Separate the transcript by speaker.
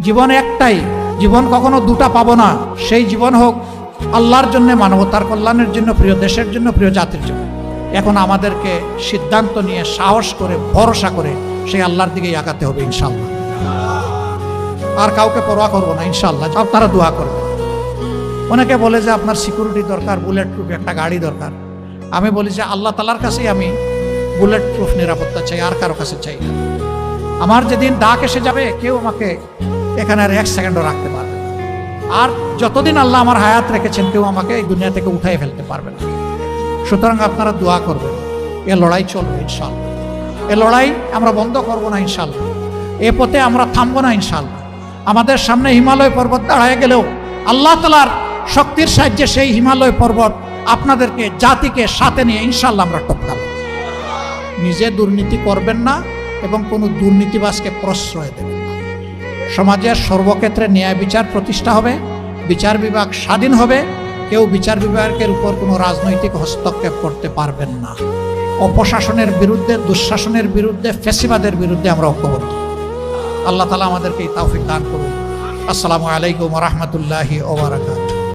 Speaker 1: জীবন একটাই, জীবন কখনো দুটা পাবো না। সেই জীবন হোক আল্লাহর জন্য, মানবতার কল্যাণের জন্য, প্রিয় দেশের জন্য, প্রিয় জাতির জন্য। এখন আমাদেরকে সিদ্ধান্ত নিয়ে সাহস করে ভরসা করে সেই আল্লাহর দিকেই আগাতে হবে ইনশাআল্লাহ। আর কাউকে পরোয়া করবো না ইনশাআল্লাহ। আপনারা দোয়া করবেন। অনেকে বলে যে আপনার সিকিউরিটি দরকার, বুলেট প্রুফ একটা গাড়ি দরকার। আমি বলি যে আল্লাহ তাআলার কাছেই আমি বুলেট প্রুফ নিরাপত্তা চাই, আর কারো কাছে চাই না। আমার যেদিন ডাক এসে যাবে কেউ আমাকে এখানে আর এক সেকেন্ডও রাখতে পারবে না। আর যতদিন আল্লাহ আমার হায়াত রেখেছেন কেউ আমাকে এই দুনিয়া থেকে উঠাই ফেলতে পারবে না। সুতরাং আপনারা দোয়া করবেন, এ লড়াই চলবে ইনশাআল্লাহ। এ লড়াই আমরা বন্ধ করব না ইনশাআল্লাহ। এ পথে আমরা থামবো না ইনশাআল্লাহ। আমাদের সামনে হিমালয় পর্বত দাঁড়ায় গেলেও আল্লাহ তাআলার শক্তির সাহায্যে সেই হিমালয় পর্বত আপনাদেরকে, জাতিকে সাথে নিয়ে ইনশাআল্লাহ আমরা টপকাব। নিজে দুর্নীতি করবেন না এবং কোনো দুর্নীতিবাজকে প্রশ্রয় দেবেন না। সমাজের সর্বক্ষেত্রে ন্যায় বিচার প্রতিষ্ঠা হবে, বিচার বিভাগ স্বাধীন হবে। কেউ বিচার বিভাগের উপর কোনো রাজনৈতিক হস্তক্ষেপ করতে পারবেন না। অপশাসনের বিরুদ্ধে, দুঃশাসনের বিরুদ্ধে, ফ্যাসিবাদের বিরুদ্ধে আমরা ঐক্যবদ্ধ। আল্লাহ তাআলা আমাদেরকে এই তৌফিক দান করুন। আসসালামু আলাইকুম ওয়া রাহমাতুল্লাহি ওয়া বারাকাতুহু।